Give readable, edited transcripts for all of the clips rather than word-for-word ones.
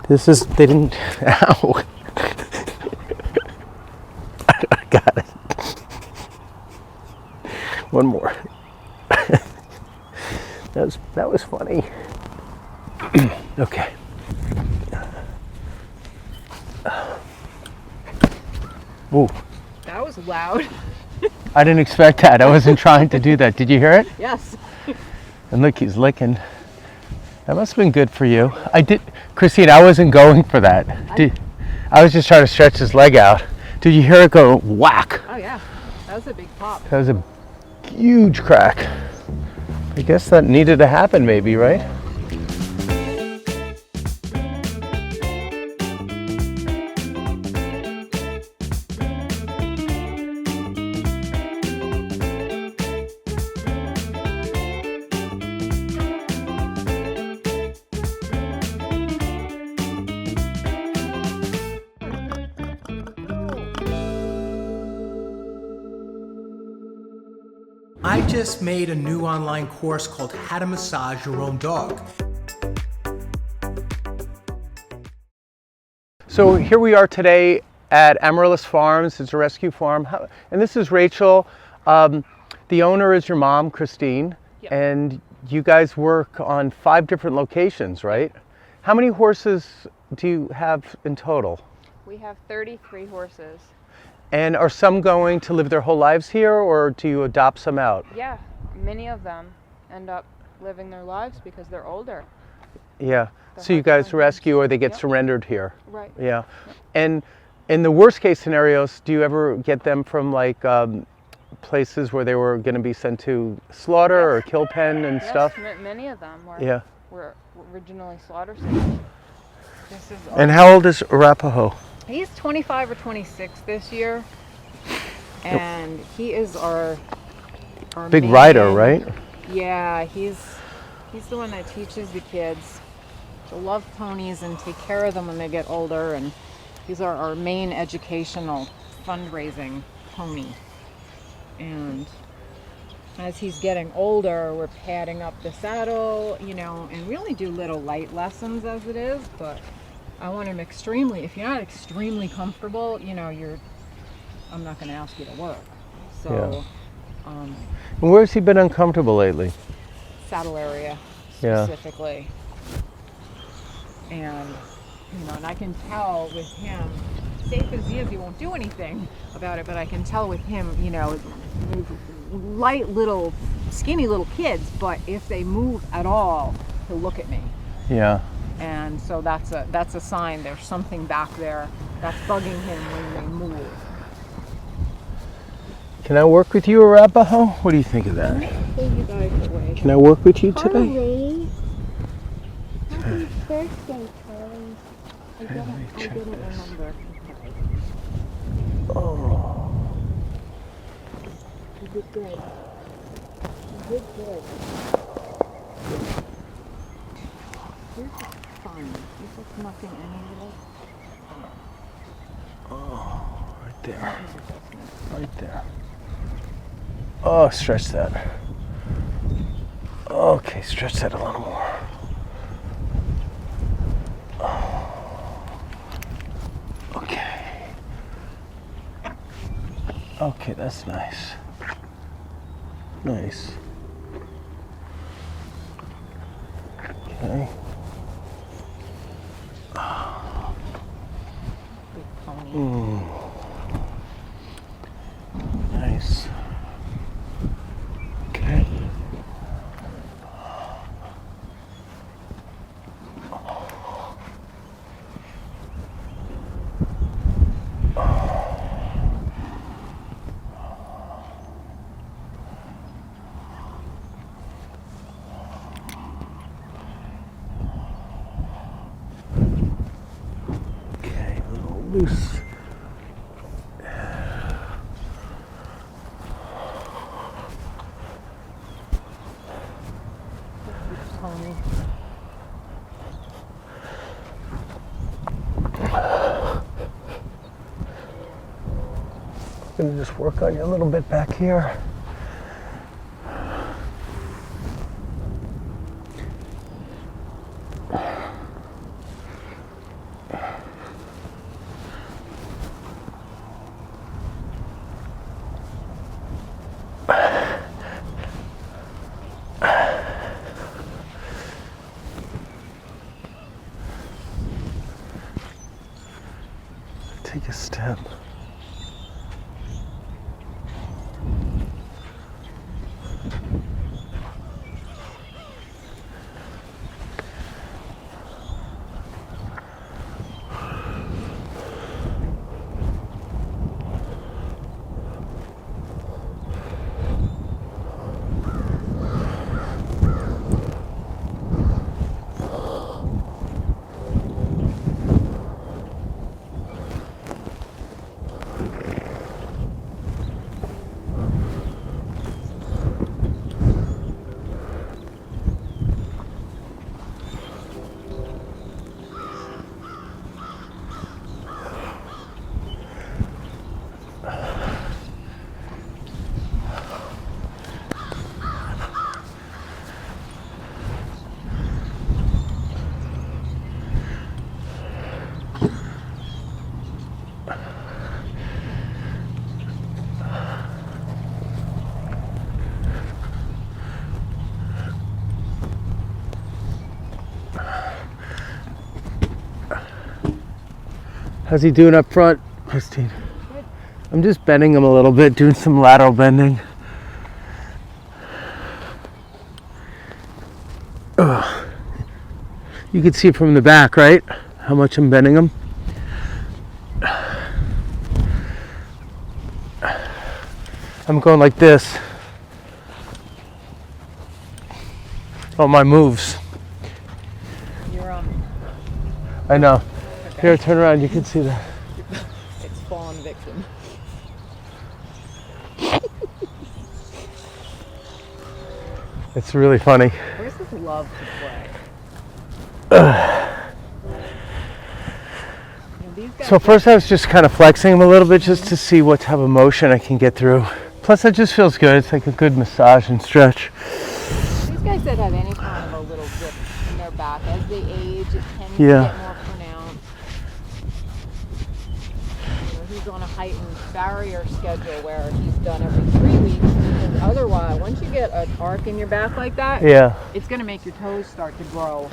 This is, they didn't, ow. I got it. One more. That was funny. Okay. Ooh. That was loud. I didn't expect that. I wasn't trying to do that. Did you hear it? Yes. And look, he's licking. That must have been good for you. I did, Christine, I wasn't going for that. I was just trying to stretch his leg out. Did you hear it go whack? Oh yeah, that was a big pop. That was a huge crack. I guess that needed to happen maybe, right? I just made a new online course called How to Massage Your Own Dog. So here we are today at Amaryllis Farms. It's a rescue farm. And this is Rachel. The owner is your mom, Christine. Yep. And you guys work on 5 different locations, right? How many horses do you have in total? We have 33 horses. And are some going to live their whole lives here, or do you adopt some out? Yeah, many of them end up living their lives because they're older. Yeah. So you guys rescue, or they get Yep. surrendered here? Right. Yeah. And in the worst case scenarios, do you ever get them from like places where they were going to be sent to slaughter or kill pen and Yes, stuff? many of them were originally slaughter cities. This is And how old is Arapaho? He's 25 or 26 this year, and he is our Big main, rider, right? Yeah, he's the one that teaches the kids to love ponies and take care of them when they get older, and he's our main educational fundraising pony. And as he's getting older, we're padding up the saddle, and we only do little light lessons as it is, but I want him if you're not extremely comfortable, I'm not going to ask you to work. So, And where's he been uncomfortable lately? Saddle area Yeah. specifically. And, and I can tell with him, safe as he is, he won't do anything about it, but I can tell with him, light little, skinny little kids, but if they move at all, he'll look at me. Yeah. And so that's a sign there's something back there that's bugging him when they move. Can I work with you, Arapaho? What do you think of that? Pull you guys away. Can I work with you today? Charlie. Happy birthday, Charlie. I didn't remember. Oh. You did good. You did good. Here's fine. This is nothing any Oh, right there. Right there. Oh, stretch that. Okay, stretch that a little more. Okay. Okay, that's nice. Nice. Okay. big pony. Nice. Okay. Okay, a little loose. Pony. I'm gonna just work on you a little bit back here. Take a step. How's he doing up front, Christine? Good. I'm just bending him a little bit, doing some lateral bending. Ugh. You can see from the back, right? How much I'm bending him. I'm going like this. All my moves. You're I know. Here, turn around, you can see that. it's fallen victim. It's really funny. Where's his love to play? These guys So first I was just kind of flexing him a little bit just to see what type of motion I can get through. Plus it just feels good. It's like a good massage and stretch. These guys that have any kind of a little dip in their back, as they age, it tends to Yeah. get more pronounced. You know, he's on a heightened barrier schedule where he's done every 3 weeks. Because otherwise, once you get an arc in your back like that, Yeah. it's going to make your toes start to grow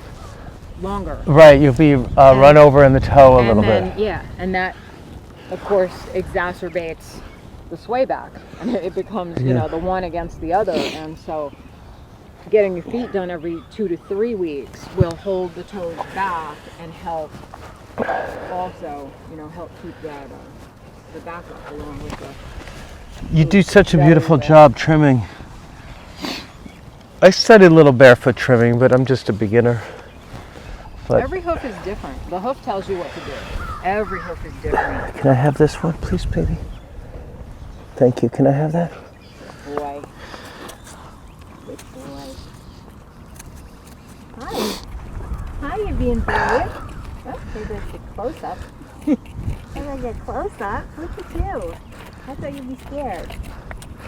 longer. Right, you'll be run over in the toe a little bit. Yeah, and that, of course, exacerbates the sway back. And it becomes, you know, the one against the other. And so getting your feet done every 2 to 3 weeks will hold the toes back and help also, you know, help keep that the back up along with the... You do such a beautiful job trimming. I studied a little barefoot trimming, but I'm just a beginner. But Every hoof is different. The hoof tells you what to do. Every hoof is different. can I have this one, please, baby? Thank you. Can I have that? Boy. Good boy. Hi. Hi, you being brave. Oh, maybe let's get close up. I'm gonna get close up. Look at you. I thought you'd be scared.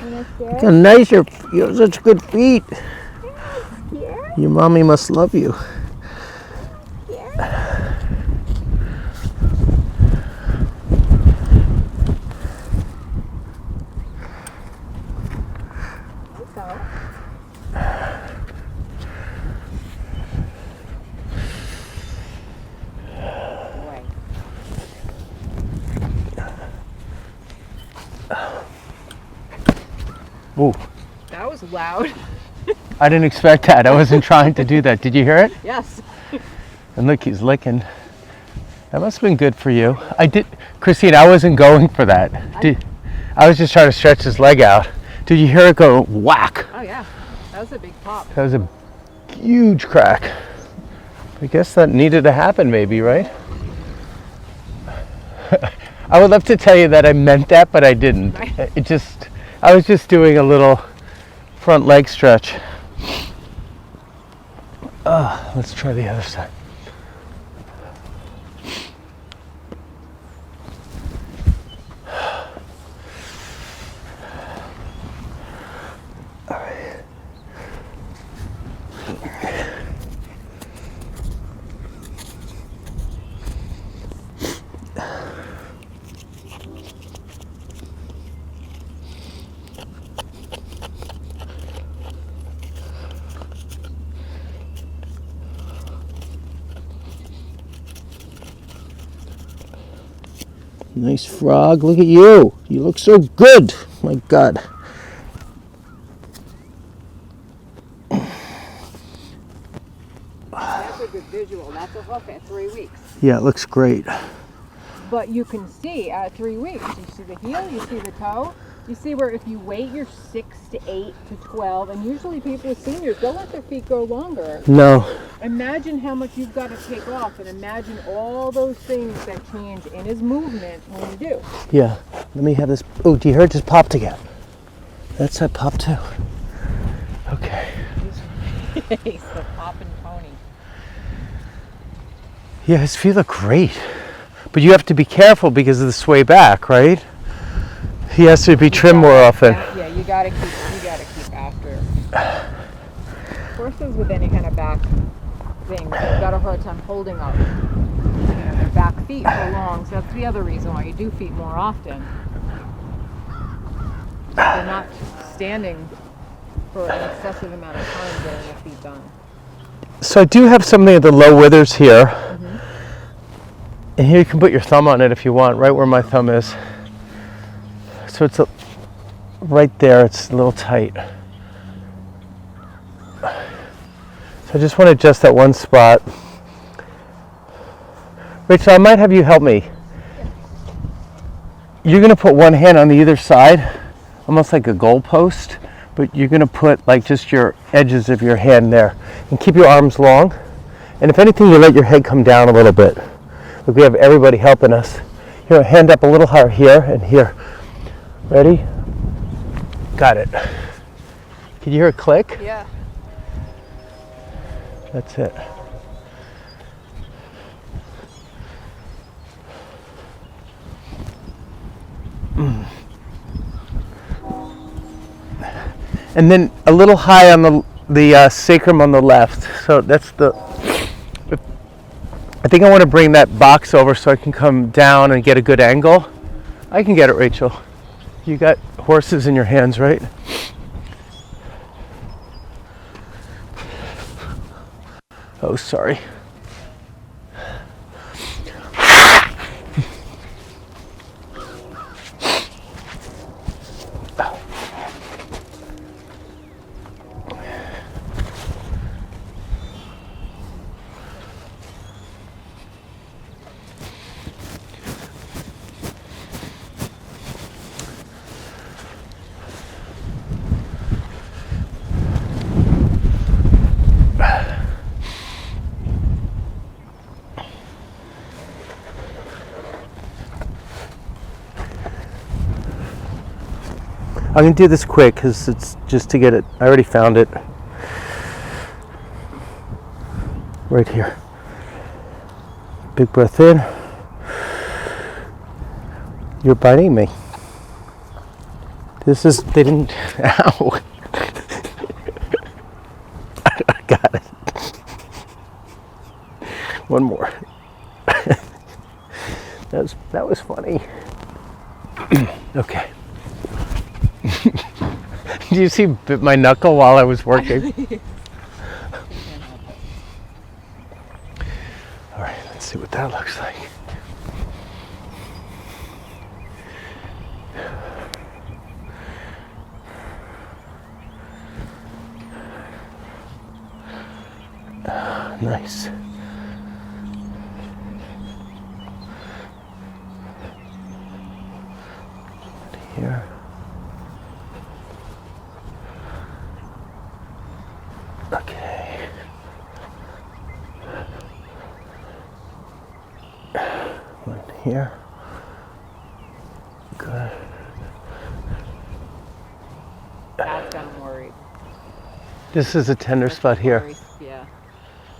You're not scared? How nice you have such good feet. You're not scared? Your mommy must love you. Scared? So, boy. Ooh, That was loud. I didn't expect that. I wasn't trying to do that. Did you hear it? Yes. And look, he's licking. That must have been good for you. Christine, I wasn't going for that. I was just trying to stretch his leg out. Did you hear it go whack? Oh yeah. That was a big pop. That was a huge crack. I guess that needed to happen maybe, right? I would love to tell you that I meant that, but I didn't. I was just doing a little front leg stretch. Let's try the other side. All right. Nice frog. Look at you. You look so good. My God. That's a good visual. That's a hoof at 3 weeks. Yeah, it looks great. But you can see at 3 weeks, you see the heel, you see the toe, you see where if you wait, you're 6 to 8 to 12, and usually people with seniors don't let their feet go longer. No. Imagine how much you've got to take off, and imagine all those things that change in his movement when you do. Yeah. Let me have this. Oh, do you hear it just popped again? That's that pop too. Okay. He's the poppin' pony. Yeah, his feet look great. But you have to be careful because of the sway back, right? He has to be trimmed more often. Yeah, you gotta keep after. Horses with any kind of back thing, they've got a hard time holding up their back feet for long. So that's the other reason why you do feet more often. They're not standing for an excessive amount of time getting their feet done. So I do have something at the low withers here. And here you can put your thumb on it if you want, right where my thumb is. So it's right there, it's a little tight. So I just want to adjust that one spot. Rachel, I might have you help me. You're going to put one hand on the either side, almost like a goal post, but you're going to put like just your edges of your hand there. And keep your arms long. And if anything, you let your head come down a little bit. Look, we have everybody helping us. Here, hand up a little higher here and here. Ready? Got it. Can you hear a click? Yeah. That's it. And then a little high on the sacrum on the left. So that's the. I think I want to bring that box over so I can come down and get a good angle. I can get it, Rachel. You got horses in your hands, right? Oh, sorry. I'm going to do this quick because it's just to get it. I already found it. Right here. Big breath in. You're biting me. This is, they didn't, ow. I got it. One more. That was funny. Okay. Did you see my knuckle while I was working? All right, let's see what that looks like. Nice. Here. Okay. One here. Good. That's got him worried. This is a tender spot here. Worry. Yeah.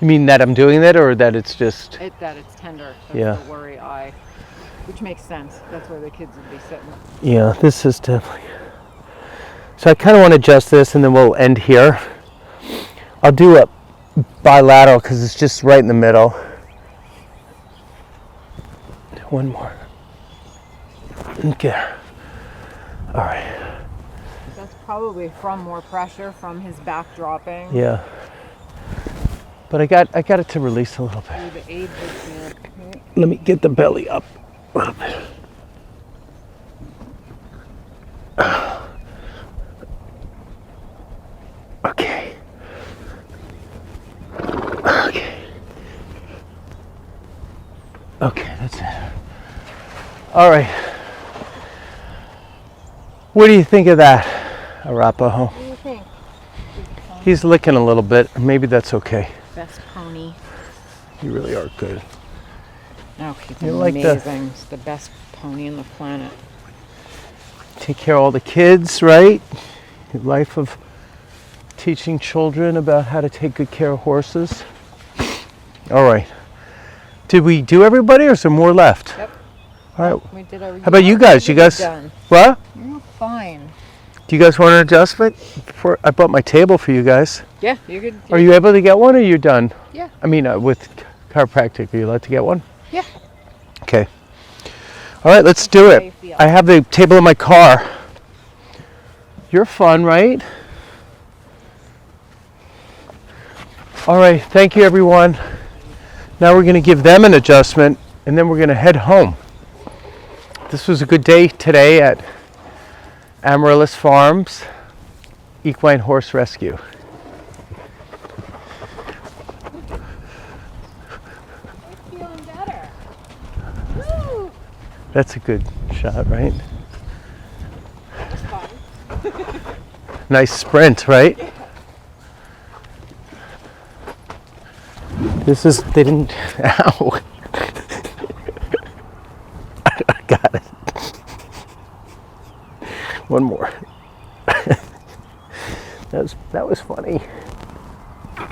You mean that I'm doing that, or that it's just? That it's tender. That's Yeah. the worry eye, which makes sense. That's where the kids would be sitting. Yeah, this is definitely. So I kind of want to adjust this, and then we'll end here. I'll do a bilateral because it's just right in the middle. One more. Okay. All right. That's probably from more pressure from his back dropping. Yeah. But I got it to release a little bit. The aid that's there. Let me get the belly up a little bit. Okay, that's it. All right. What do you think of that, Arapaho? What do you think? He's licking a little bit. Maybe that's okay. Best pony. You really are good. Oh, he's You like the- amazing. He's the best pony on the planet. Take care of all the kids, right? Your life of teaching children about how to take good care of horses. All right. Did we do everybody or is there more left? Yep. All right. We did our. How about you guys? You guys, Done. what? You're fine. Do you guys want an adjustment? I bought my table for you guys. Yeah, you could. Are you able to get one or you're done? Yeah. I mean, with chiropractic, are you allowed to get one? Yeah. Okay. All right, let's do How you it. feel. I have the table in my car. You're fun, right? All right, thank you everyone. Now we're gonna give them an adjustment and then we're gonna head home. This was a good day today at Amaryllis Farms Equine Horse Rescue. Feeling better. Woo! That's a good shot, right? That was fun. Nice sprint, right? This is, they didn't, ow. I got it. One more. That was funny.